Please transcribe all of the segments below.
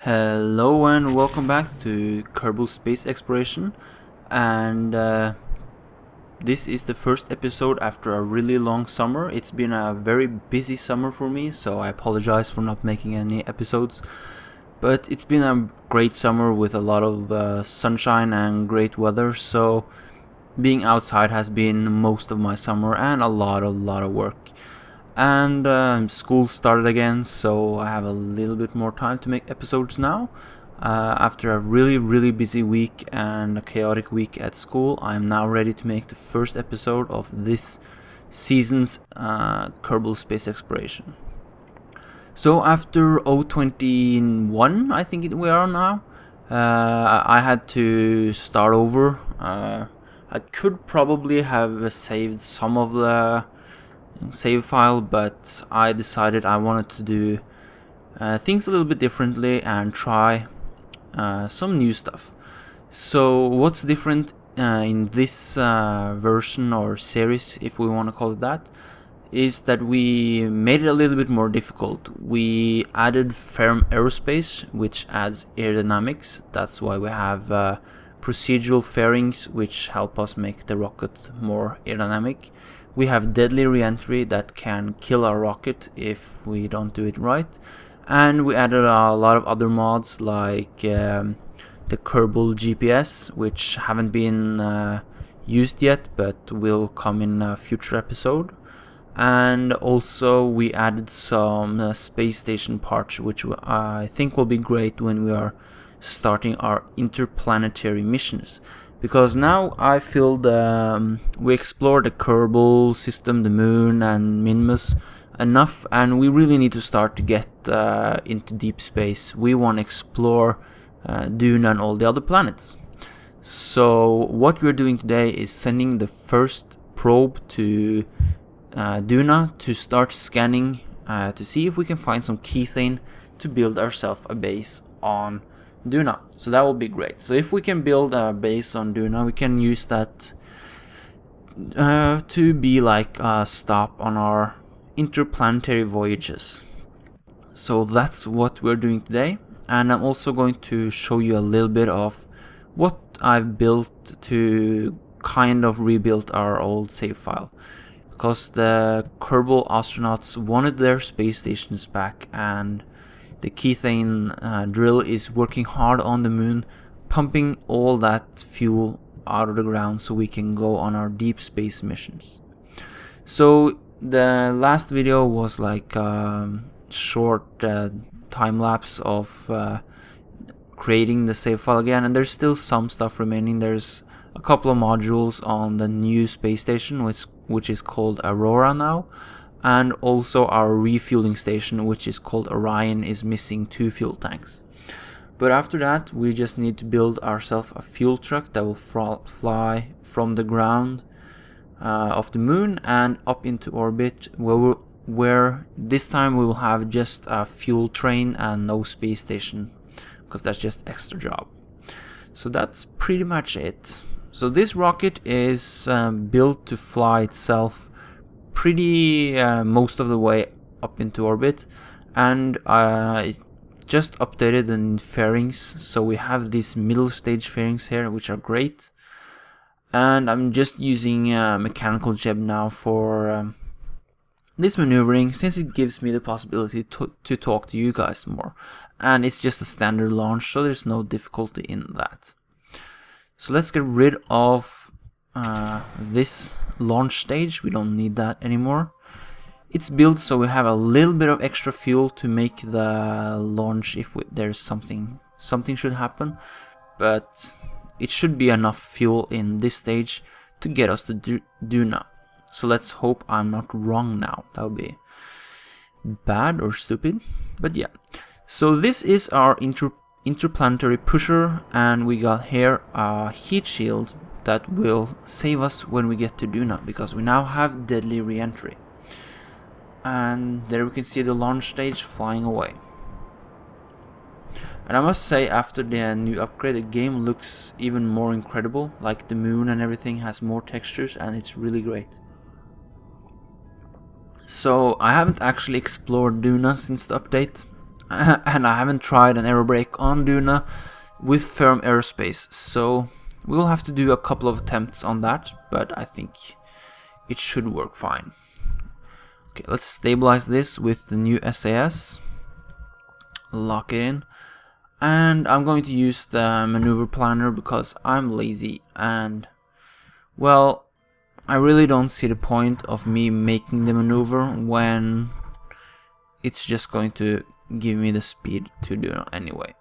Hello and welcome back to Kerbal Space Exploration, and this is the first episode after a really long summer. It's been a very busy summer for me, so I apologize for not making any episodes, but it's been a great summer with a lot of sunshine and great weather, so being outside has been most of my summer and a lot of work. And school started again, so I have a little bit more time to make episodes now. After a really busy week and a chaotic week at school, I am now ready to make the first episode of this season's Kerbal Space Exploration. So after 021, I think we are now, I had to start over. I could probably have saved some of the save file, but I decided I wanted to do things a little bit differently and try some new stuff. So what's different in this version or series, if we want to call it that, is that we made it a little bit more difficult. We added firm aerospace, which adds aerodynamics. That's why we have procedural fairings, which help us make the rocket more aerodynamic. We have deadly re-entry that can kill our rocket if we don't do it right. And we added a lot of other mods like the Kerbol GPS, which haven't been used yet but will come in a future episode. And also we added some space station parts, which I think will be great when we are starting our interplanetary missions. Because now I feel we explored the Kerbal system, the Mun and Minmus enough, and we really need to start to get into deep space. We want to explore Duna and all the other planets. So what we're doing today is sending the first probe to Duna to start scanning to see if we can find some Kethane to build ourselves a base on Duna. So that will be great. So if we can build a base on Duna, we can use that to be like a stop on our interplanetary voyages. So that's what we're doing today, and I'm also going to show you a little bit of what I've built to kind of rebuild our old save file, because the Kerbal astronauts wanted their space stations back, and the Kethane drill is working hard on the moon, pumping all that fuel out of the ground so we can go on our deep space missions. So the last video was like a short time lapse of creating the save file again, and there's still some stuff remaining. There's a couple of modules on the new space station, which is called Aurora now. And also our refueling station, which is called Orion, is missing 2 fuel tanks. But after that, we just need to build ourselves a fuel truck that will fly from the ground of the moon and up into orbit, where this time we will have just a fuel train and no space station, because that's just extra job. So that's pretty much it. So this rocket is built to fly itself pretty most of the way up into orbit, and I just updated the fairings, so we have these middle stage fairings here, which are great. And I'm just using mechanical jib now for this maneuvering, since it gives me the possibility to talk to you guys more, and it's just a standard launch, so there's no difficulty in that. So let's get rid of this launch stage. We don't need that anymore. It's built so we have a little bit of extra fuel to make the launch if there's something should happen, but it should be enough fuel in this stage to get us to Duna. So let's hope I'm not wrong now. That would be bad or stupid, but yeah. So this is our interplanetary pusher, and we got here a heat shield that will save us when we get to Duna, because we now have deadly re-entry. And there we can see the launch stage flying away. And I must say, after the new upgrade, the game looks even more incredible. Like the moon and everything has more textures, and it's really great. So I haven't actually explored Duna since the update. and I haven't tried an aero brake on Duna with firm aerospace, so we will have to do a couple of attempts on that, but I think it should work fine. Okay, let's stabilize this with the new SAS, lock it in, and I'm going to use the maneuver planner because I'm lazy and, well, I really don't see the point of me making the maneuver when it's just going to give me the speed to do it anyway.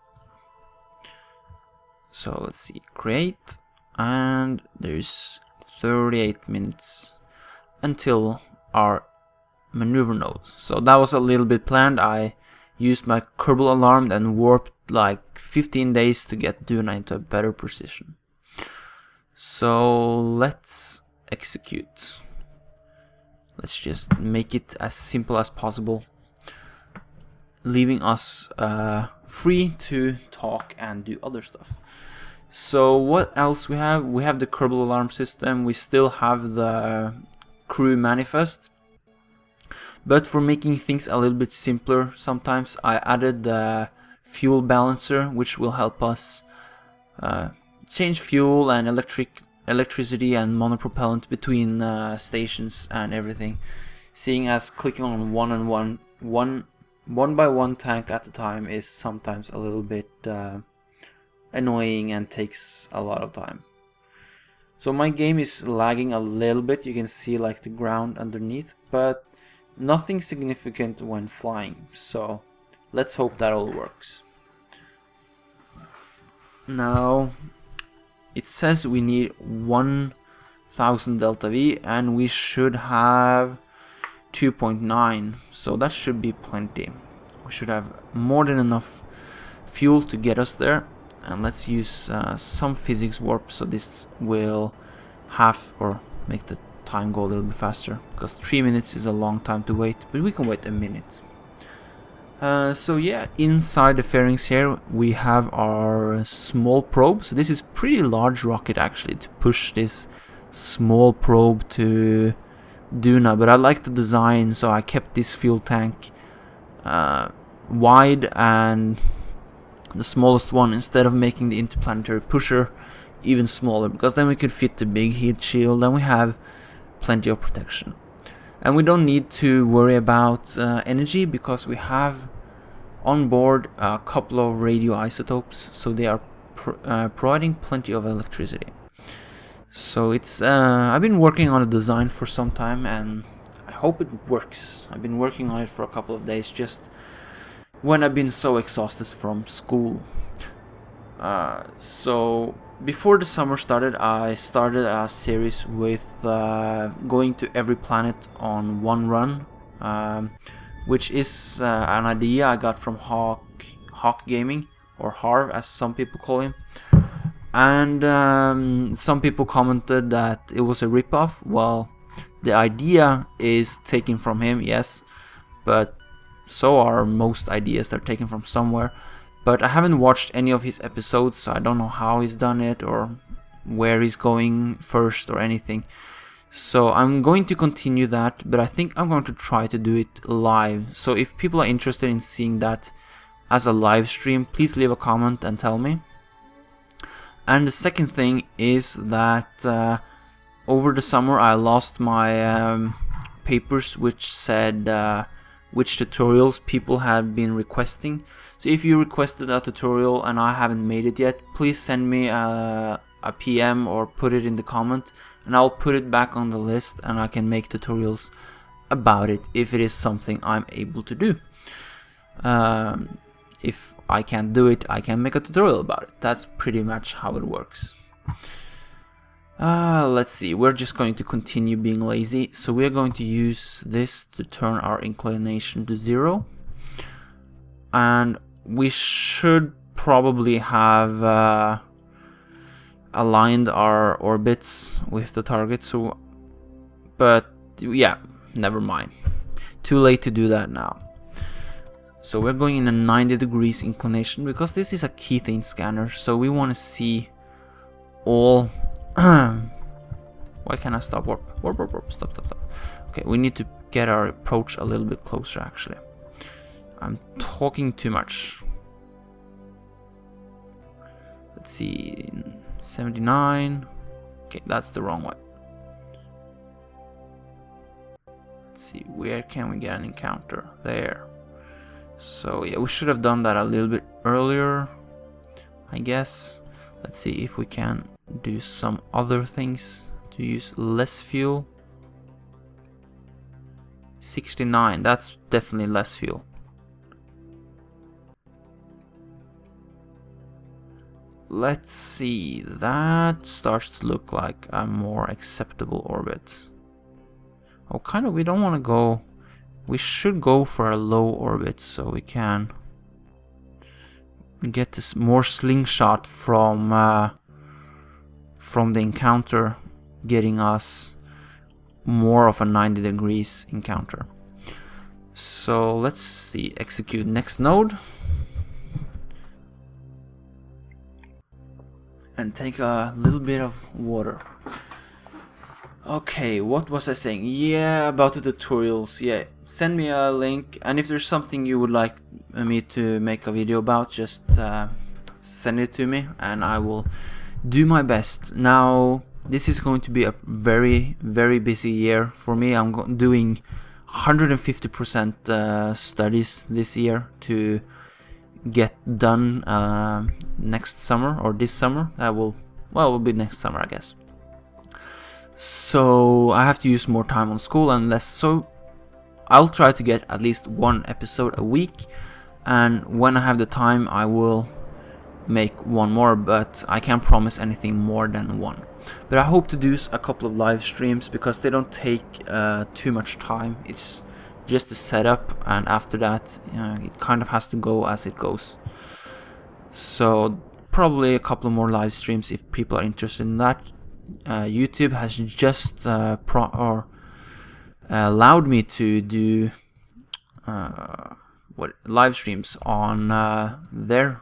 So let's see, create, and there's 38 minutes until our maneuver node. So that was a little bit planned. I used my Kerbal alarm and warped like 15 days to get Duna into a better position. So let's execute. Let's just make it as simple as possible, leaving us free to talk and do other stuff. So what else we have? We have the Kerbal alarm system. We still have the crew manifest. But for making things a little bit simpler, sometimes I added the fuel balancer, which will help us change fuel and electricity and monopropellant between stations and everything. Seeing as clicking on one by one tank at a time is sometimes a little bit annoying and takes a lot of time. So my game is lagging a little bit. You can see like the ground underneath, but nothing significant when flying. So let's hope that all works. Now it says we need 1000 delta V and we should have 2.9, so that should be plenty. We should have more than enough fuel to get us there. And let's use some physics warp, so this will half or make the time go a little bit faster, because 3 minutes is a long time to wait, but we can wait a minute. So yeah, inside the fairings here we have our small probe. So this is pretty large rocket actually to push this small probe to Duna, but I like the design, so I kept this fuel tank wide and the smallest one, instead of making the interplanetary pusher even smaller, because then we could fit the big heat shield and we have plenty of protection. And we don't need to worry about energy, because we have on board a couple of radioisotopes, so they are providing plenty of electricity. So it's I've been working on a design for some time and I hope it works. I've been working on it for a couple of days, just when I've been so exhausted from school. So before the summer started, I started a series with going to every planet on one run, which is an idea I got from Hawk Gaming, or Harv as some people call him. And some people commented that it was a ripoff. Well, the idea is taken from him, yes, but so are most ideas. They're taken from somewhere. But I haven't watched any of his episodes, so I don't know how he's done it or where he's going first or anything. So I'm going to continue that, but I think I'm going to try to do it live. So if people are interested in seeing that as a live stream, please leave a comment and tell me. And the second thing is that over the summer I lost my papers which said which tutorials people had been requesting. So if you requested a tutorial and I haven't made it yet, please send me a PM or put it in the comment, and I'll put it back on the list and I can make tutorials about it if it is something I'm able to do. If I can't do it, I can make a tutorial about it. That's pretty much how it works. Let's see, we're just going to continue being lazy. So we're going to use this to turn our inclination to 0. And we should probably have aligned our orbits with the target. So, but yeah, never mind. Too late to do that now. So we're going in a 90 degrees inclination because this is a Kethane scanner. So we want to see all... Why can't I stop? Warp. Stop. Okay, we need to get our approach a little bit closer actually. I'm talking too much. Let's see, 79. Okay, that's the wrong one. Let's see, where can we get an encounter? There. So yeah, we should have done that a little bit earlier, I guess. Let's see if we can do some other things to use less fuel. 69, that's definitely less fuel. Let's see, that starts to look like a more acceptable orbit. Oh, kind of, we don't want to go... We should go for a low orbit so we can get this more slingshot from the encounter, getting us more of a 90 degrees encounter. So let's see, execute next node. And take a little bit of water. Okay, what was I saying? Yeah, about the tutorials. Yeah, send me a link, and if there's something you would like me to make a video about, just send it to me and I will do my best. Now, this is going to be a very, very busy year for me. I'm doing 150% studies this year to get done next summer, or this summer. It will be next summer, I guess. So I have to use more time on school and less, so I'll try to get at least one episode a week, and when I have the time I will make one more, but I can't promise anything more than one. But I hope to do a couple of live streams because they don't take too much time. It's just a setup, and after that it kind of has to go as it goes. So probably a couple of more live streams if people are interested in that. YouTube has just allowed me to do live streams on their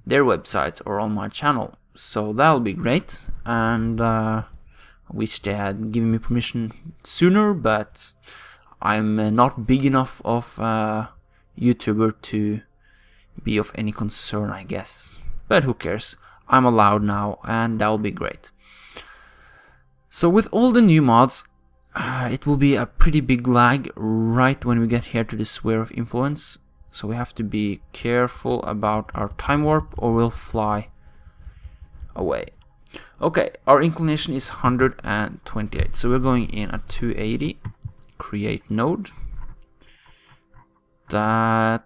website or on my channel, so that'll be great. And I wish they had given me permission sooner, but I'm not big enough of a YouTuber to be of any concern, I guess. But who cares? I'm allowed now, and that'll be great. So with all the new mods, it will be a pretty big lag right when we get here to the sphere of influence. So we have to be careful about our time warp or we'll fly away. Okay, our inclination is 128. So we're going in at 280. Create node. That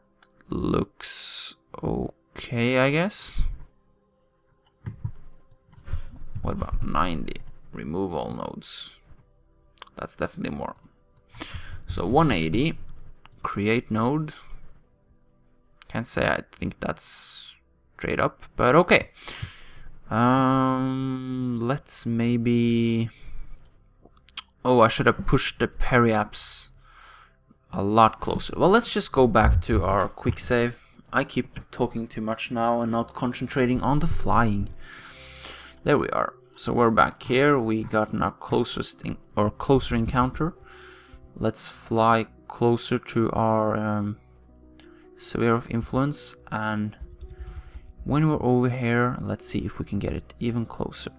looks okay, I guess. What about 90? Remove all nodes. That's definitely more. So 180, create node. Can't say I think that's straight up, but okay. Let's maybe... Oh, I should have pushed the periapps a lot closer. Well, let's just go back to our quick save. I keep talking too much now and not concentrating on the flying. There we are. So we're back here. We got our closer encounter. Let's fly closer to our sphere of influence, and when we're over here, let's see if we can get it even closer.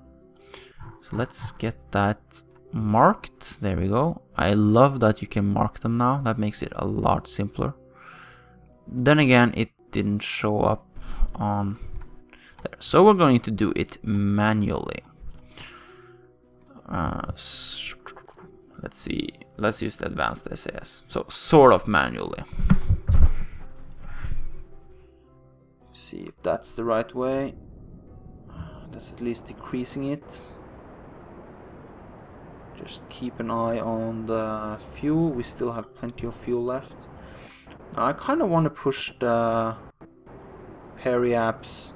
So let's get that marked. There we go. I love that you can mark them now. That makes it a lot simpler. Then again, it didn't show up on there, so we're going to do it manually. Let's see, let's use the advanced SAS. So sort of manually. See if that's the right way. That's at least decreasing it. Just keep an eye on the fuel. We still have plenty of fuel left. Now I kind of want to push the periapps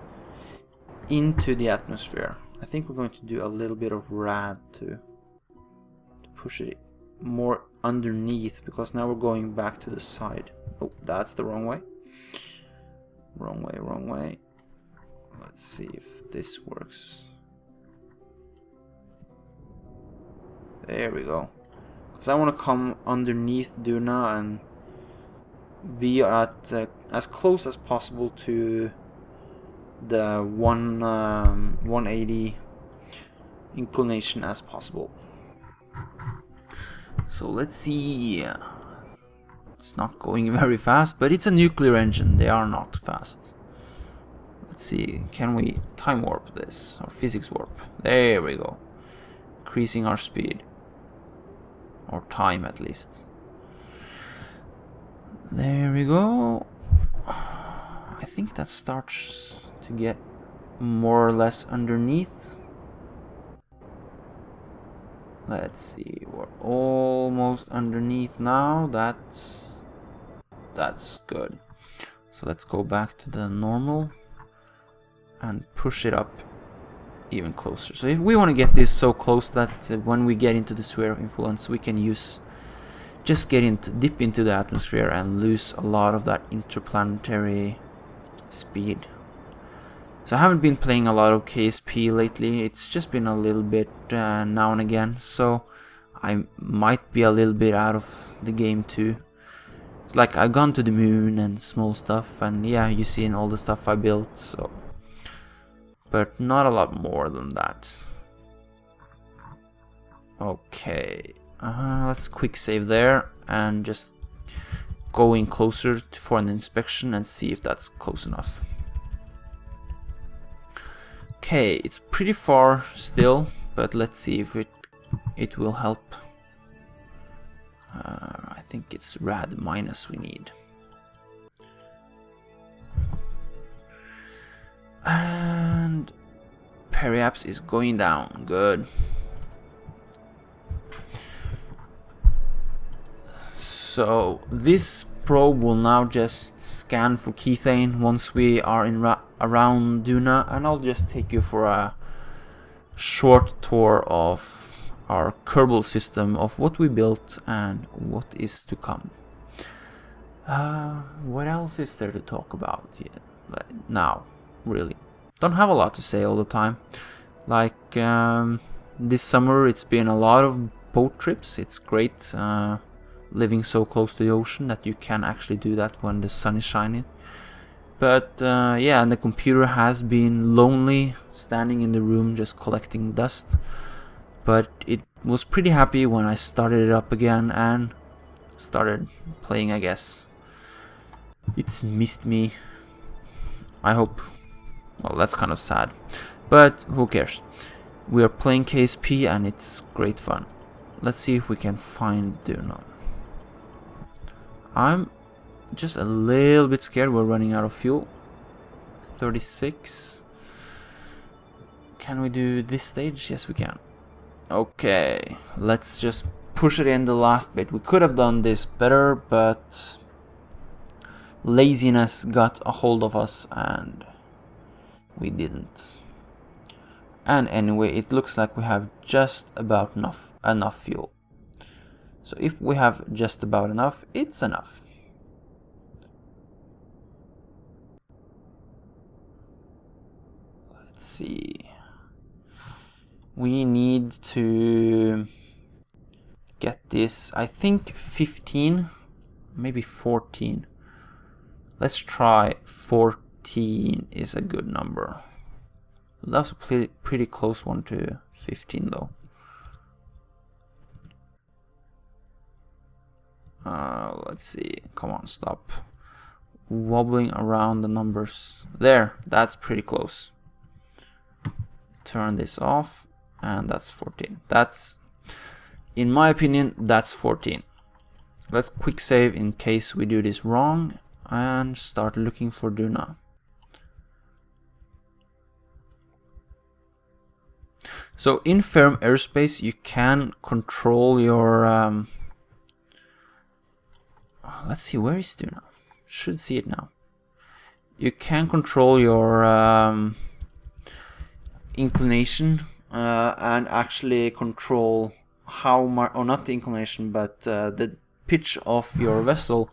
into the atmosphere. I think we're going to do a little bit of rad to push it more underneath, because now we're going back to the side. Oh, that's the wrong way. Wrong way, wrong way. Let's see if this works. There we go. Because I want to come underneath Duna and be at as close as possible to the 180 inclination as possible. So let's see. It's not going very fast, but it's a nuclear engine. They are not fast. Let's see. Can we time warp this or physics warp? There we go. Increasing our speed, or time at least. There we go. I think that starts to get more or less underneath. Let's see, we're almost underneath now. That's good. So let's go back to the normal and push it up even closer. So if we want to get this so close that when we get into the sphere of influence, we can dip into the atmosphere and lose a lot of that interplanetary speed. So I haven't been playing a lot of KSP lately. It's just been a little bit now and again, so I might be a little bit out of the game too. It's like I've gone to the moon and small stuff, and yeah, you've seen all the stuff I built, so, but not a lot more than that. Okay, let's quick save there and just go in closer for an inspection and see if that's close enough. Okay, it's pretty far still, but let's see if it will help. I think it's rad minus we need. And periaps is going down. Good. So this probe will now just scan for Kethane once we are in around Duna, and I'll just take you for a short tour of our Kerbal system, of what we built and what is to come. What else is there to talk about now? Really, don't have a lot to say all the time. Like this summer, it's been a lot of boat trips. It's great living so close to the ocean that you can actually do that when the sun is shining. But yeah, and the computer has been lonely, standing in the room just collecting dust. But it was pretty happy when I started it up again and started playing, I guess. It's missed me. I hope. Well, that's kind of sad. But who cares? We are playing KSP and it's great fun. Let's see if we can find Duna. I'm just a little bit scared. We're running out of fuel. 36. Can we do this stage? Yes, we can. Okay, let's just push it in the last bit. We could have done this better, but laziness got a hold of us and we didn't. And anyway, it looks like we have just about enough fuel. So if we have just about enough, it's enough. Let's see. We need to get this, I think 15, maybe 14. Let's try 14 is a good number. That's a pretty close one to 15 though. Let's see, come on, stop wobbling around the numbers. There, that's pretty close. Turn this off. And that's 14. That's, in my opinion, that's 14. Let's quick save in case we do this wrong and start looking for Duna. So in firm airspace, you can control your. Let's see, where is Duna? Should see it now. You can control your inclination. And actually control how much, or not the inclination, but the pitch of your vessel,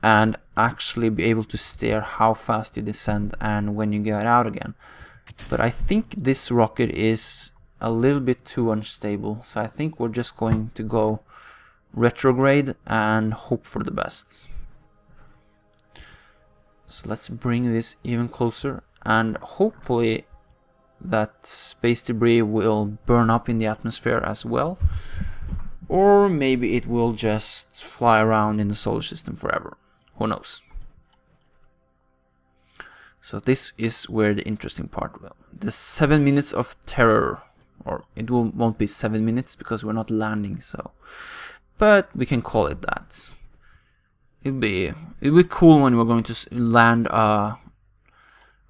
and actually be able to steer how fast you descend and when you get out again. But I think this rocket is a little bit too unstable, so I think we're just going to go retrograde and hope for the best. So let's bring this even closer, and hopefully that space debris will burn up in the atmosphere as well. Or maybe it will just fly around in the solar system forever. Who knows? So this is where the interesting part will. The 7 minutes of terror. Or it won't be 7 minutes because we're not landing, so. But we can call it that. It'd be cool when we're going to land a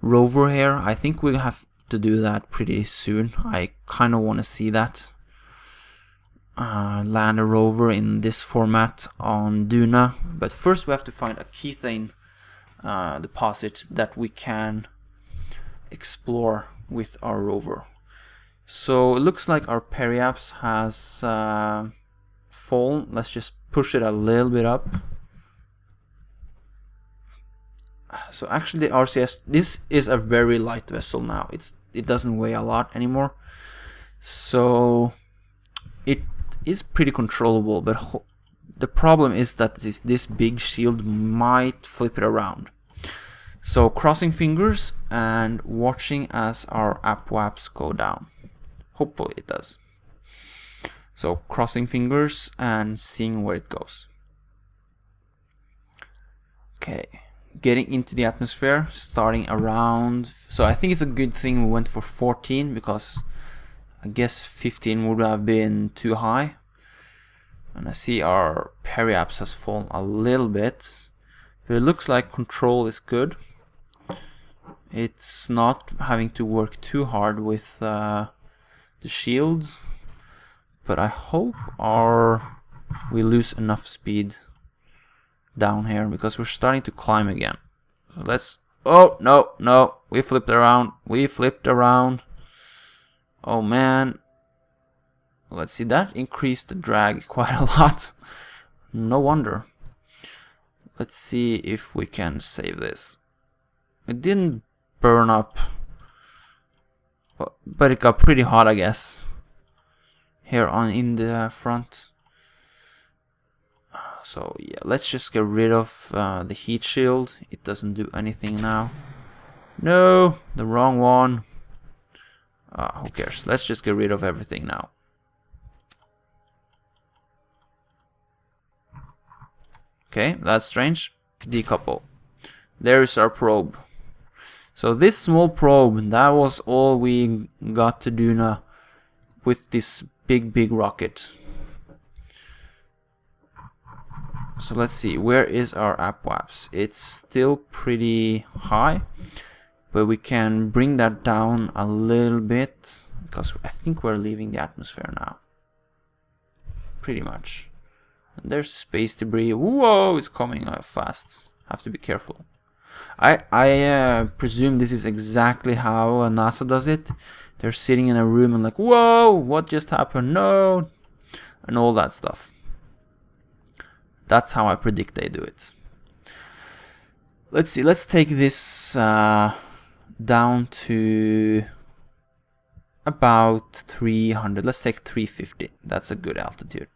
rover here. I think we have to do that pretty soon. I kind of want to see that. Land a rover in this format on Duna. But first we have to find a Kethane deposit that we can explore with our rover. So it looks like our periapse has fallen. Let's just push it a little bit up. So actually the RCS, this is a very light vessel now. It doesn't weigh a lot anymore. So it is pretty controllable, but the problem is that this big shield might flip it around. So crossing fingers and watching as our AppWaps go down. Hopefully it does. So crossing fingers and seeing where it goes. Okay, getting into the atmosphere, starting around. So I think it's a good thing we went for 14 because I guess 15 would have been too high. And I see our periapse has fallen a little bit. But it looks like control is good. It's not having to work too hard with the shield. But I hope we lose enough speed down here because we're starting to climb again. So let's. Oh no! We flipped around. Oh man. Let's see, that increased the drag quite a lot. No wonder. Let's see if we can save this. It didn't burn up, but it got pretty hot, I guess. Here in the front. So yeah, let's just get rid of the heat shield. It doesn't do anything now. No, the wrong one. Who cares? Let's just get rid of everything now. Okay, that's strange. Decouple. There's our probe. So this small probe, that was all we got to do now with this big rocket. So let's see, where is our AppWaps? It's still pretty high, but we can bring that down a little bit because I think we're leaving the atmosphere now. Pretty much. And there's space debris. Whoa, it's coming fast. Have to be careful. I presume this is exactly how NASA does it. They're sitting in a room and like, whoa, what just happened? No, and all that stuff. That's how I predict they do it. Let's see. Let's take this down to about 300. Let's take 350. That's a good altitude.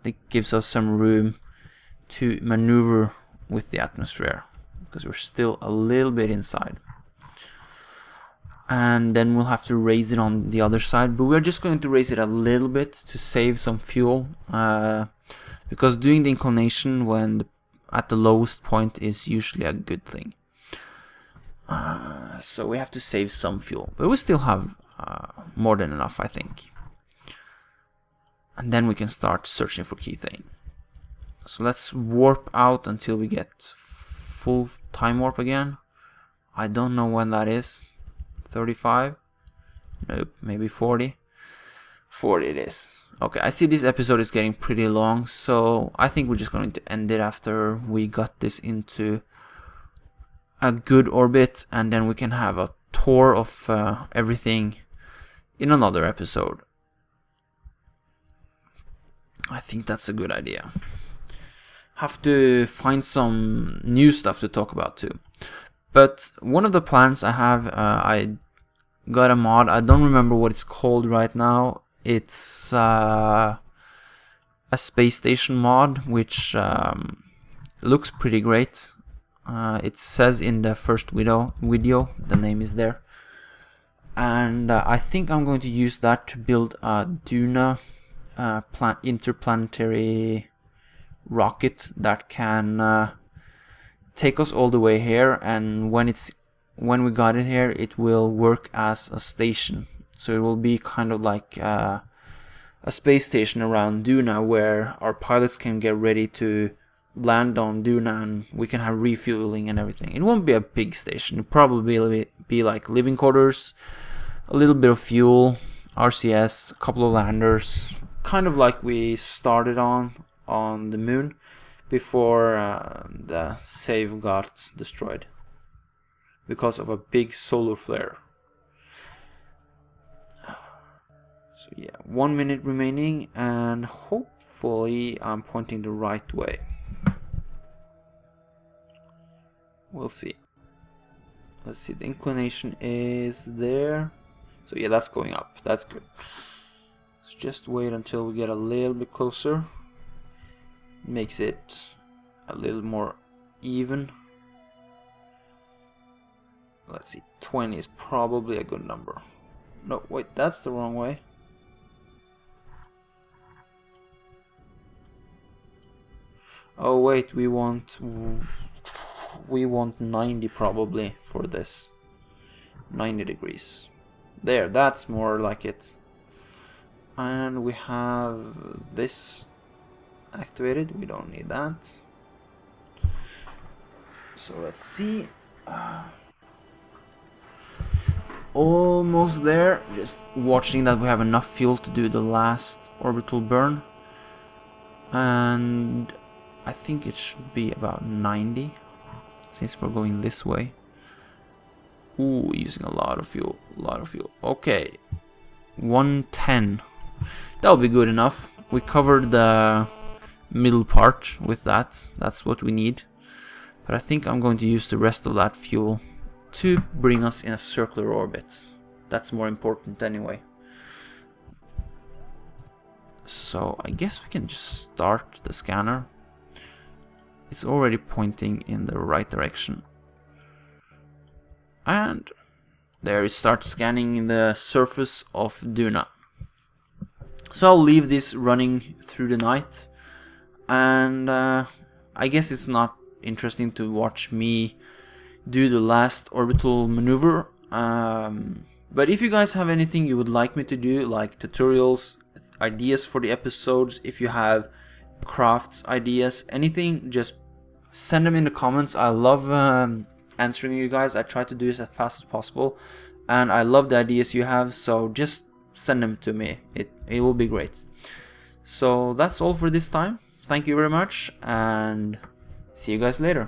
It gives us some room to maneuver with the atmosphere because we're still a little bit inside. And then we'll have to raise it on the other side, but we're just going to raise it a little bit to save some fuel because doing the inclination when at the lowest point is usually a good thing. So we have to save some fuel, but we still have more than enough, I think. And then we can start searching for Kethane. So let's warp out until we get full time warp again. I don't know when that is. 35? Nope, maybe 40. 40 it is. Okay, I see this episode is getting pretty long, so I think we're just going to end it after we got this into a good orbit, and then we can have a tour of everything in another episode. I think that's a good idea. Have to find some new stuff to talk about too. But one of the plans I have, I got a mod. I don't remember what it's called right now. It's a space station mod, which It looks pretty great. It says in the first video, the name is there. And I think I'm going to use that to build a Duna interplanetary rocket that can take us all the way here, and when we got it here, it will work as a station. So it will be kind of like a space station around Duna, where our pilots can get ready to land on Duna, and we can have refueling and everything. It won't be a big station. It'll probably be like living quarters, a little bit of fuel, RCS, a couple of landers, kind of like we started on the moon before the save got destroyed because of a big solar flare. So yeah, 1 minute remaining, and hopefully I'm pointing the right way. We'll see. Let's see, the inclination is there. So yeah, that's going up. That's good. So just wait until we get a little bit closer. Makes it a little more even. Let's see, 20 is probably a good number. No, wait, that's the wrong way. Oh wait, we want 90 probably for this. 90 degrees. There, that's more like it. And we have this activated. We don't need that. So let's see. Almost there. Just watching that we have enough fuel to do the last orbital burn. And I think it should be about 90, since we're going this way. Ooh, using a lot of fuel. Okay, 110. That'll be good enough. We covered the middle part with that. That's what we need. But I think I'm going to use the rest of that fuel to bring us in a circular orbit. That's more important anyway. So I guess we can just start the scanner. It's already pointing in the right direction. And there it starts scanning the surface of Duna. So I'll leave this running through the night. And I guess it's not interesting to watch me do the last orbital maneuver. But if you guys have anything you would like me to do, like tutorials, ideas for the episodes, if you have crafts ideas, anything, just send them in the comments. I love answering you guys. I try to do this as fast as possible, and I love the ideas you have, so just send them to me. It will be great. So that's all for this time. Thank you very much, and see you guys later.